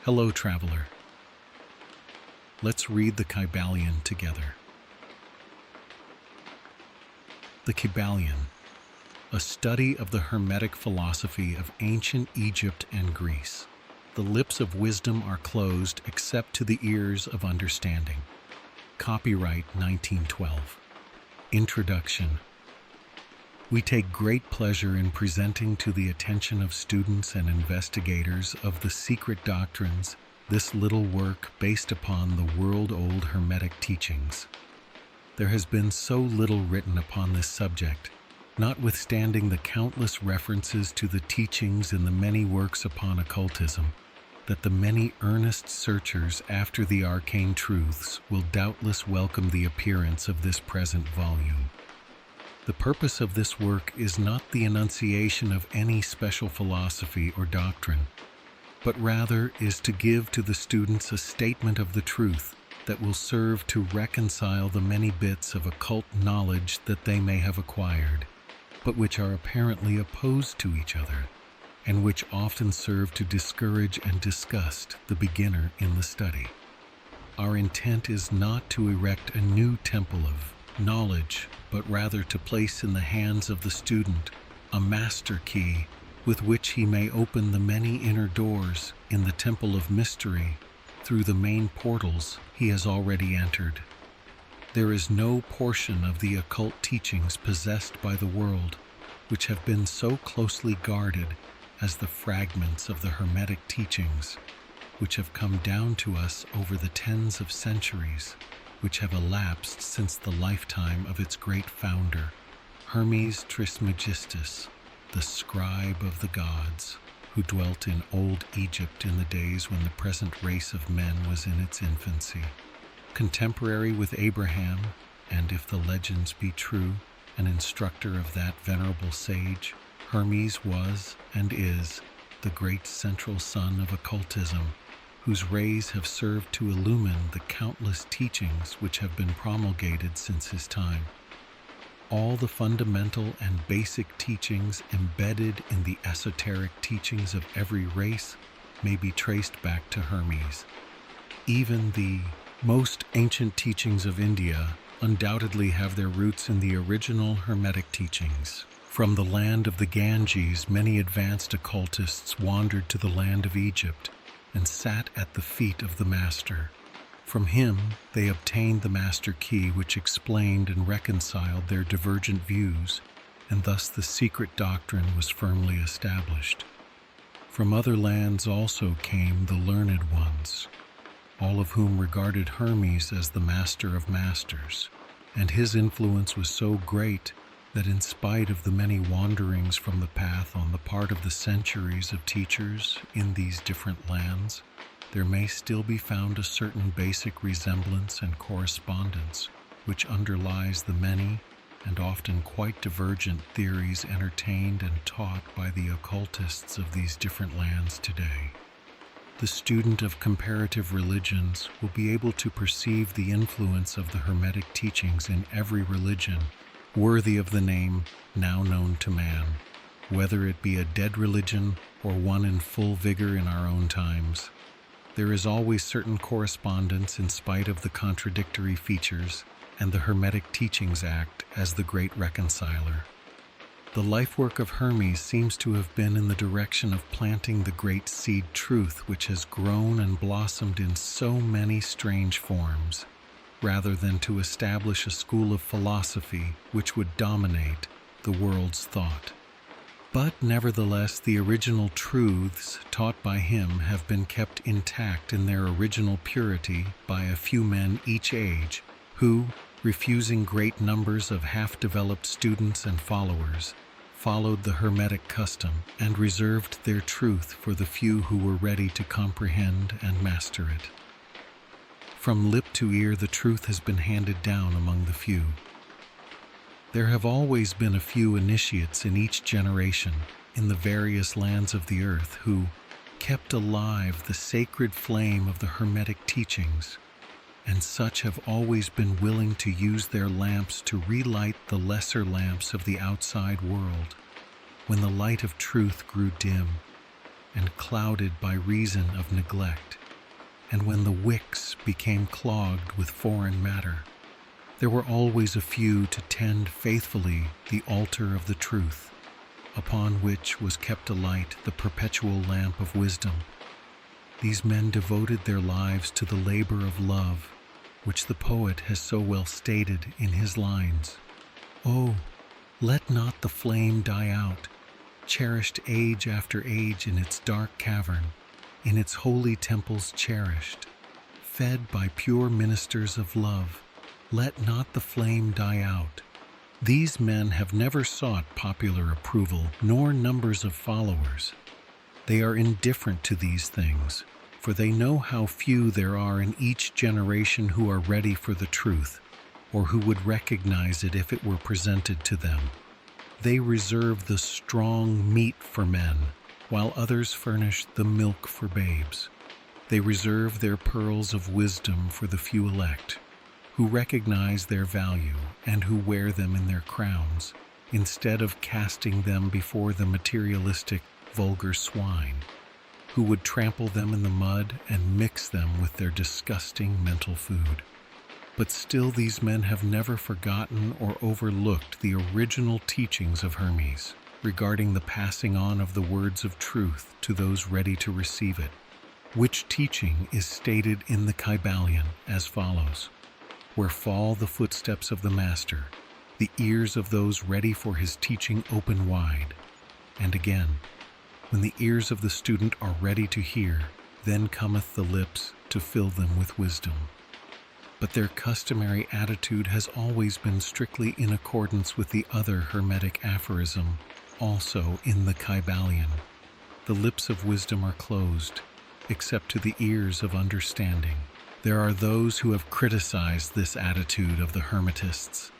Hello, traveler. Let's read the Kybalion together. The Kybalion, a study of the Hermetic philosophy of ancient Egypt and Greece. The lips of wisdom are closed except to the ears of understanding. Copyright 1912. Introduction. We take great pleasure in presenting to the attention of students and investigators of the secret doctrines this little work based upon the world-old Hermetic teachings. There has been so little written upon this subject, notwithstanding the countless references to the teachings in the many works upon occultism, that the many earnest searchers after the arcane truths will doubtless welcome the appearance of this present volume. The purpose of this work is not the enunciation of any special philosophy or doctrine, but rather is to give to the students a statement of the truth that will serve to reconcile the many bits of occult knowledge that they may have acquired, but which are apparently opposed to each other, and which often serve to discourage and disgust the beginner in the study. Our intent is not to erect a new temple of knowledge, but rather to place in the hands of the student a master key with which he may open the many inner doors in the temple of mystery through the main portals he has already entered. There is no portion of the occult teachings possessed by the world which have been so closely guarded as the fragments of the Hermetic teachings which have come down to us over the tens of centuries which have elapsed since the lifetime of its great founder, Hermes Trismegistus, the scribe of the gods, who dwelt in old Egypt in the days when the present race of men was in its infancy. Contemporary with Abraham, and if the legends be true, an instructor of that venerable sage, Hermes was and is the great central sun of occultism, whose rays have served to illumine the countless teachings which have been promulgated since his time. All the fundamental and basic teachings embedded in the esoteric teachings of every race may be traced back to Hermes. Even the most ancient teachings of India undoubtedly have their roots in the original Hermetic teachings. From the land of the Ganges, many advanced occultists wandered to the land of Egypt and sat at the feet of the master. From him, they obtained the master key which explained and reconciled their divergent views, and thus the secret doctrine was firmly established. From other lands also came the learned ones, all of whom regarded Hermes as the master of masters, and his influence was so great that in spite of the many wanderings from the path on the part of the centuries of teachers in these different lands, there may still be found a certain basic resemblance and correspondence which underlies the many and often quite divergent theories entertained and taught by the occultists of these different lands today. The student of comparative religions will be able to perceive the influence of the Hermetic teachings in every religion worthy of the name now known to man, whether it be a dead religion or one in full vigor in our own times. There is always certain correspondence in spite of the contradictory features, and the Hermetic teachings act as the great reconciler. The lifework of Hermes seems to have been in the direction of planting the great seed truth which has grown and blossomed in so many strange forms, rather than to establish a school of philosophy which would dominate the world's thought. But nevertheless, the original truths taught by him have been kept intact in their original purity by a few men each age, who, refusing great numbers of half-developed students and followers, followed the Hermetic custom and reserved their truth for the few who were ready to comprehend and master it. From lip to ear, the truth has been handed down among the few. There have always been a few initiates in each generation in the various lands of the earth who kept alive the sacred flame of the Hermetic teachings, and such have always been willing to use their lamps to relight the lesser lamps of the outside world when the light of truth grew dim. and clouded by reason of neglect, and when the wicks became clogged with foreign matter, there were always a few to tend faithfully the altar of the truth, upon which was kept alight the perpetual lamp of wisdom. These men devoted their lives to the labor of love, which the poet has so well stated in his lines. Oh, let not the flame die out, cherished age after age in its dark cavern, in its holy temples cherished, fed by pure ministers of love. Let not the flame die out. These men have never sought popular approval, nor numbers of followers. They are indifferent to these things, for they know how few there are in each generation who are ready for the truth, or who would recognize it if it were presented to them. They reserve the strong meat for men, while others furnish the milk for babes. They reserve their pearls of wisdom for the few elect, who recognize their value and who wear them in their crowns, instead of casting them before the materialistic, vulgar swine, who would trample them in the mud and mix them with their disgusting mental food. But still these men have never forgotten or overlooked the original teachings of Hermes regarding the passing on of the words of truth to those ready to receive it, which teaching is stated in the Kybalion as follows: where fall the footsteps of the master, the ears of those ready for his teaching open wide. And again, when the ears of the student are ready to hear, then cometh the lips to fill them with wisdom. But their customary attitude has always been strictly in accordance with the other Hermetic aphorism, also in the Kybalion. The lips of wisdom are closed, except to the ears of understanding. There are those who have criticized this attitude of the Hermetists,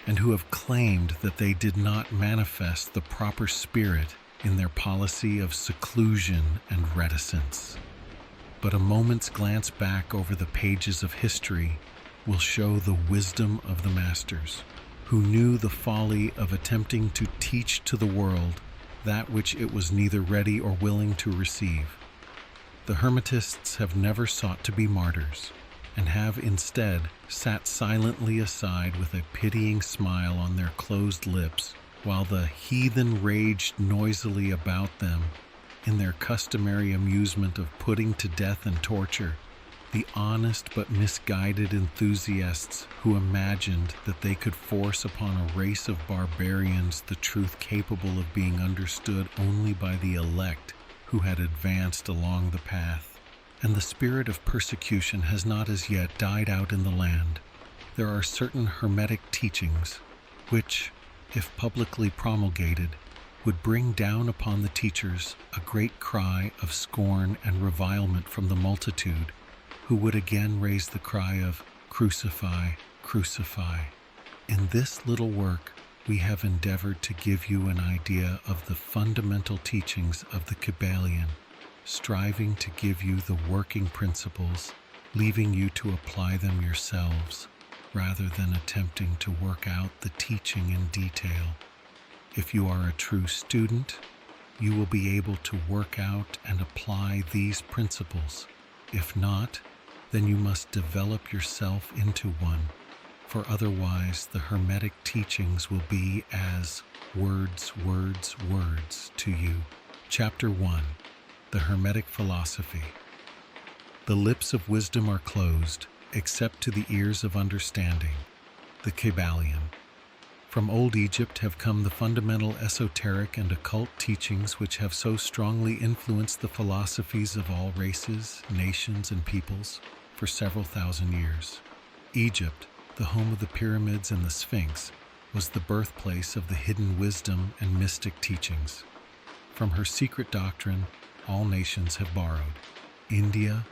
and who have claimed that they did not manifest the proper spirit in their policy of seclusion and reticence. But a moment's glance back over the pages of history will show the wisdom of the masters, who knew the folly of attempting to teach to the world that which it was neither ready or willing to receive. The Hermetists have never sought to be martyrs, and have instead sat silently aside with a pitying smile on their closed lips, while the heathen raged noisily about them in their customary amusement of putting to death and torture the honest but misguided enthusiasts who imagined that they could force upon a race of barbarians the truth capable of being understood only by the elect who had advanced along the path. And the spirit of persecution has not as yet died out in the land. There are certain Hermetic teachings which, if publicly promulgated, would bring down upon the teachers a great cry of scorn and revilement from the multitude, who would again raise the cry of "Crucify, crucify." In this little work, we have endeavored to give you an idea of the fundamental teachings of the Kybalion, striving to give you the working principles, leaving you to apply them yourselves, rather than attempting to work out the teaching in detail. If you are a true student, you will be able to work out and apply these principles. If not, then you must develop yourself into one, for otherwise the Hermetic teachings will be as words, words, words to you. Chapter 1. The Hermetic Philosophy. The lips of wisdom are closed, except to the ears of understanding. The Kybalion. From old Egypt have come the fundamental esoteric and occult teachings which have so strongly influenced the philosophies of all races, nations, and peoples for several thousand years. Egypt, the home of the pyramids and the Sphinx, was the birthplace of the hidden wisdom and mystic teachings. From her secret doctrine, all nations have borrowed. India,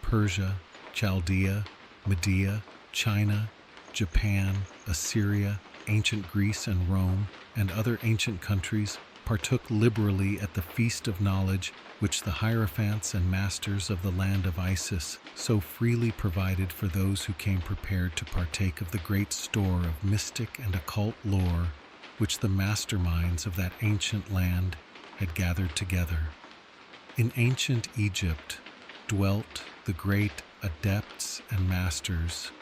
Persia, Chaldea, Media, China, Japan, Assyria, ancient Greece and Rome, and other ancient countries partook liberally at the feast of knowledge which the hierophants and masters of the land of Isis so freely provided for those who came prepared to partake of the great store of mystic and occult lore which the masterminds of that ancient land had gathered together. In ancient Egypt dwelt the great adepts and masters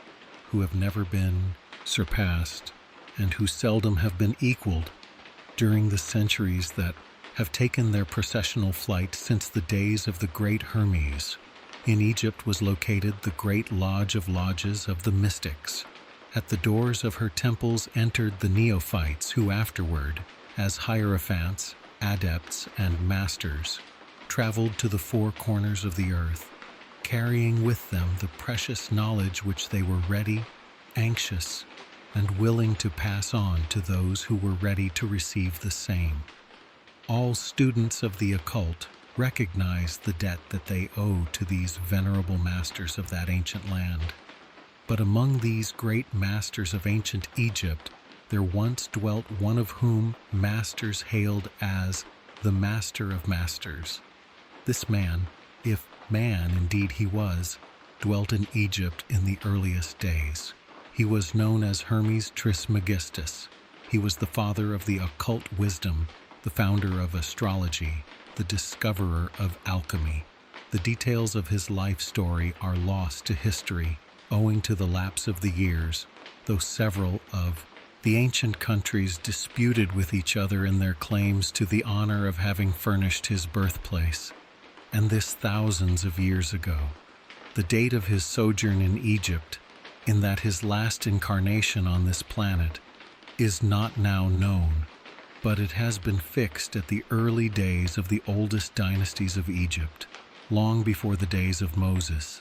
who have never been surpassed and who seldom have been equaled during the centuries that have taken their processional flight since the days of the great Hermes. In Egypt was located the great lodge of lodges of the mystics. At the doors of her temples entered the neophytes who afterward, as hierophants, adepts, and masters, traveled to the four corners of the earth, carrying with them the precious knowledge which they were ready, anxious, and willing to pass on to those who were ready to receive the same. All students of the occult recognize the debt that they owe to these venerable masters of that ancient land. But among these great masters of ancient Egypt, there once dwelt one of whom masters hailed as the Master of Masters. This man, if man indeed he was, dwelt in Egypt in the earliest days. He was known as Hermes Trismegistus. He was the father of the occult wisdom, the founder of astrology, the discoverer of alchemy. The details of his life story are lost to history, owing to the lapse of the years, though several of the ancient countries disputed with each other in their claims to the honor of having furnished his birthplace, and this thousands of years ago. The date of his sojourn in Egypt, in that his last incarnation on this planet, is not now known, but it has been fixed at the early days of the oldest dynasties of Egypt, long before the days of Moses.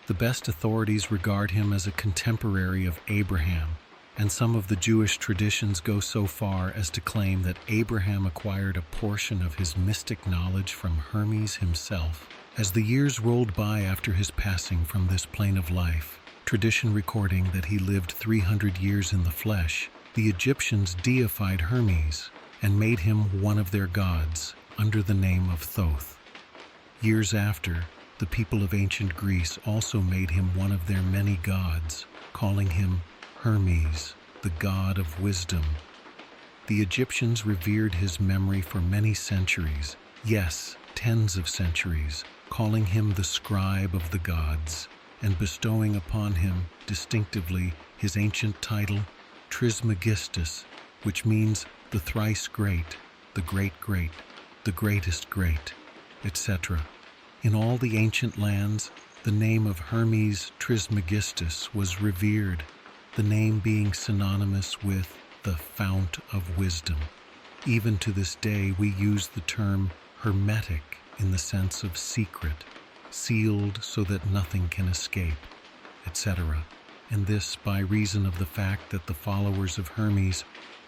The best authorities regard him as a contemporary of Abraham, and some of the Jewish traditions go so far as to claim that Abraham acquired a portion of his mystic knowledge from Hermes himself. As the years rolled by after his passing from this plane of life, tradition recording that he lived 300 years in the flesh, the Egyptians deified Hermes and made him one of their gods under the name of Thoth. Years after, the people of ancient Greece also made him one of their many gods, calling him Hermes, the god of wisdom. The Egyptians revered his memory for many centuries, yes, tens of centuries, calling him the scribe of the gods, and bestowing upon him distinctively his ancient title, Trismegistus, which means the thrice great, the great great, the greatest great, etc. In all the ancient lands, the name of Hermes Trismegistus was revered, the name being synonymous with the fount of wisdom. Even to this day, we use the term Hermetic in the sense of secret, sealed so that nothing can escape, etc. And this by reason of the fact that the followers of Hermes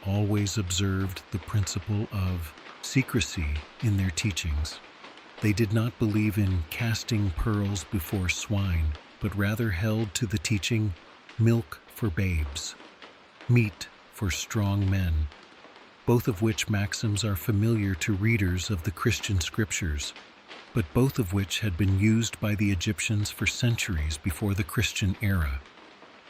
always observed the principle of secrecy in their teachings. They did not believe in casting pearls before swine, but rather held to the teaching milk for babes, meat for strong men, both of which maxims are familiar to readers of the Christian scriptures, but both of which had been used by the Egyptians for centuries before the Christian era.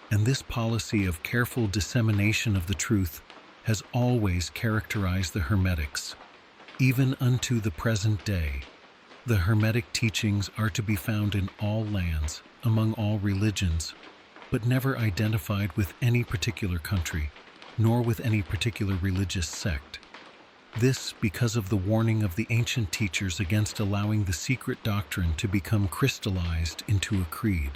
And this policy of careful dissemination of the truth has always characterized the Hermetics. Even unto the present day, the Hermetic teachings are to be found in all lands, among all religions, but never identified with any particular country, nor with any particular religious sect. This because of the warning of the ancient teachers against allowing the secret doctrine to become crystallized into a creed.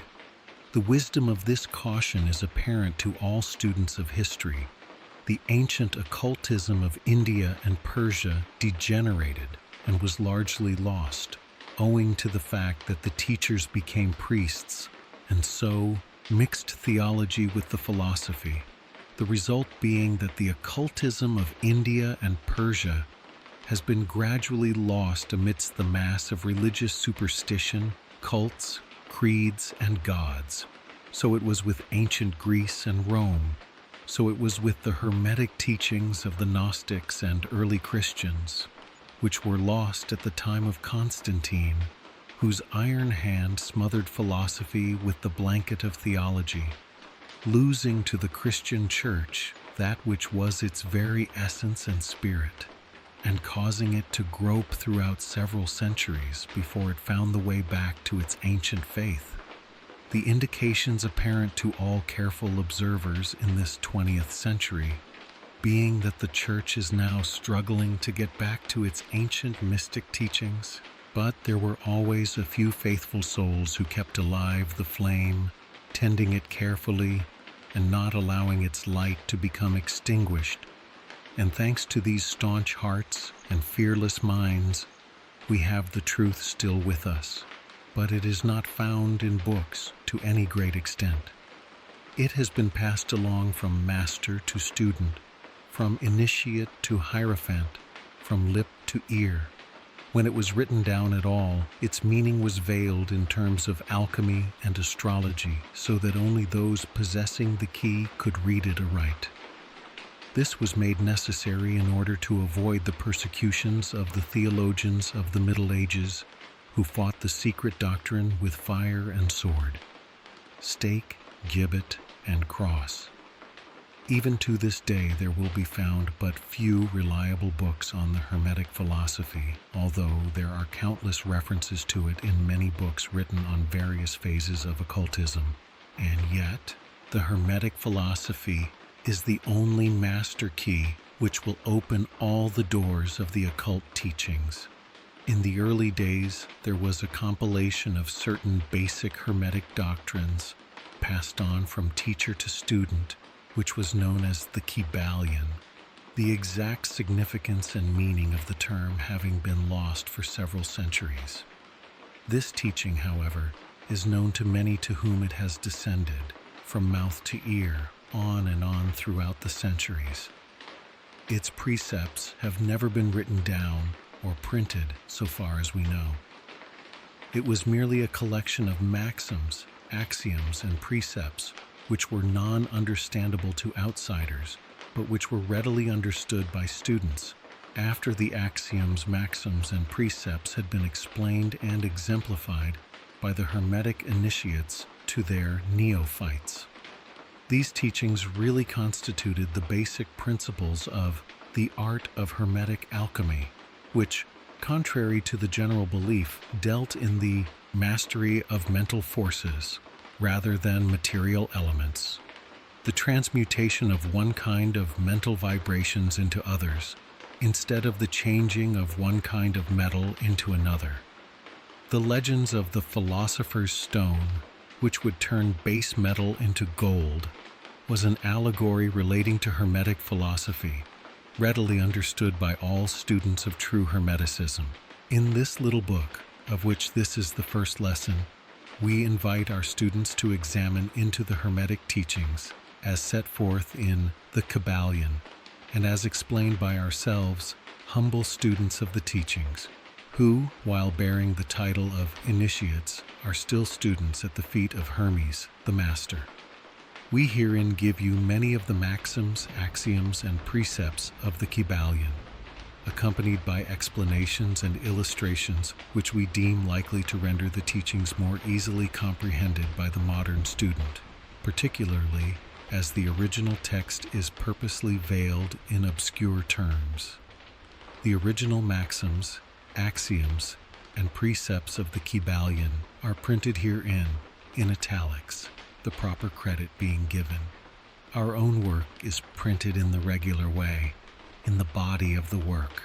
The wisdom of this caution is apparent to all students of history. The ancient occultism of India and Persia degenerated and was largely lost, owing to the fact that the teachers became priests, and so mixed theology with the philosophy, the result being that the occultism of India and Persia has been gradually lost amidst the mass of religious superstition, cults, creeds, and gods. So it was with ancient Greece and Rome. So it was with the Hermetic teachings of the Gnostics and early Christians, which were lost at the time of Constantine, whose iron hand smothered philosophy with the blanket of theology, losing to the Christian Church that which was its very essence and spirit. and causing it to grope throughout several centuries before it found the way back to its ancient faith. The indications apparent to all careful observers in this 20th century being that the Church is now struggling to get back to its ancient mystic teachings, but there were always a few faithful souls who kept alive the flame, tending it carefully and not allowing its light to become extinguished. And thanks to these staunch hearts and fearless minds, we have the truth still with us, but it is not found in books to any great extent. It has been passed along from master to student, from initiate to hierophant, from lip to ear. When it was written down at all, its meaning was veiled in terms of alchemy and astrology, so that only those possessing the key could read it aright. This was made necessary in order to avoid the persecutions of the theologians of the Middle Ages, who fought the secret doctrine with fire and sword, stake, gibbet, and cross. Even to this day there will be found but few reliable books on the Hermetic philosophy, although there are countless references to it in many books written on various phases of occultism. And yet, the Hermetic philosophy is the only master key which will open all the doors of the occult teachings. In the early days, there was a compilation of certain basic Hermetic doctrines passed on from teacher to student, which was known as the Kybalion, the exact significance and meaning of the term having been lost for several centuries. This teaching, however, is known to many to whom it has descended, from mouth to ear, on and on throughout the centuries. Its precepts have never been written down or printed so far as we know. It was merely a collection of maxims, axioms, and precepts which were non-understandable to outsiders, but which were readily understood by students after the axioms, maxims, and precepts had been explained and exemplified by the Hermetic initiates to their neophytes. These teachings really constituted the basic principles of the art of Hermetic alchemy, which, contrary to the general belief, dealt in the mastery of mental forces rather than material elements, the transmutation of one kind of mental vibrations into others, instead of the changing of one kind of metal into another. The legends of the philosopher's stone, which would turn base metal into gold, was an allegory relating to Hermetic philosophy, readily understood by all students of true Hermeticism. In this little book, of which this is the first lesson, we invite our students to examine into the Hermetic teachings as set forth in the Kybalion, and as explained by ourselves, humble students of the teachings, who, while bearing the title of initiates, are still students at the feet of Hermes, the Master. We herein give you many of the maxims, axioms, and precepts of the Kybalion, accompanied by explanations and illustrations which we deem likely to render the teachings more easily comprehended by the modern student, particularly as the original text is purposely veiled in obscure terms. The original maxims, axioms, and precepts of the Kybalion are printed herein in italics, the proper credit being given. Our own work is printed in the regular way, in the body of the work.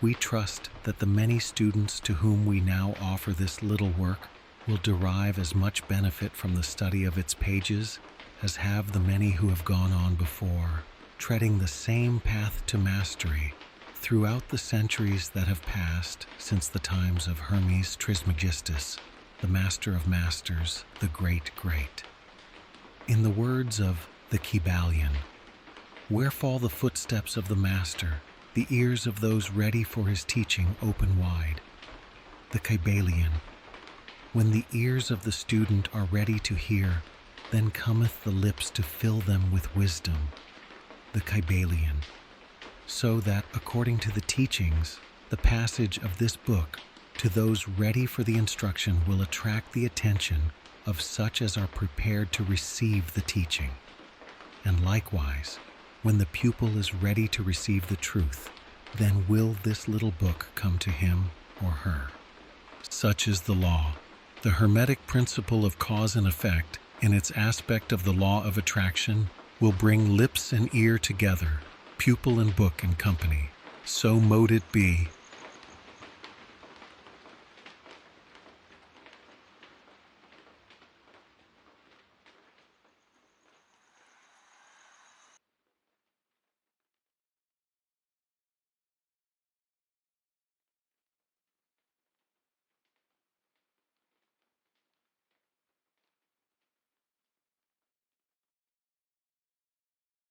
We trust that the many students to whom we now offer this little work will derive as much benefit from the study of its pages as have the many who have gone on before, treading the same path to mastery throughout the centuries that have passed since the times of Hermes Trismegistus, the Master of Masters, the Great Great. In the words of the Kybalion, "Where fall the footsteps of the Master, the ears of those ready for his teaching open wide." The Kybalion, "When the ears of the student are ready to hear, then cometh the lips to fill them with wisdom." The Kybalion, "So that, according to the teachings, the passage of this book to those ready for the instruction will attract the attention of such as are prepared to receive the teaching. And likewise, when the pupil is ready to receive the truth, then will this little book come to him or her. Such is the law. The Hermetic principle of cause and effect, in its aspect of the law of attraction, will bring lips and ear together, pupil and book and company. So mote it be.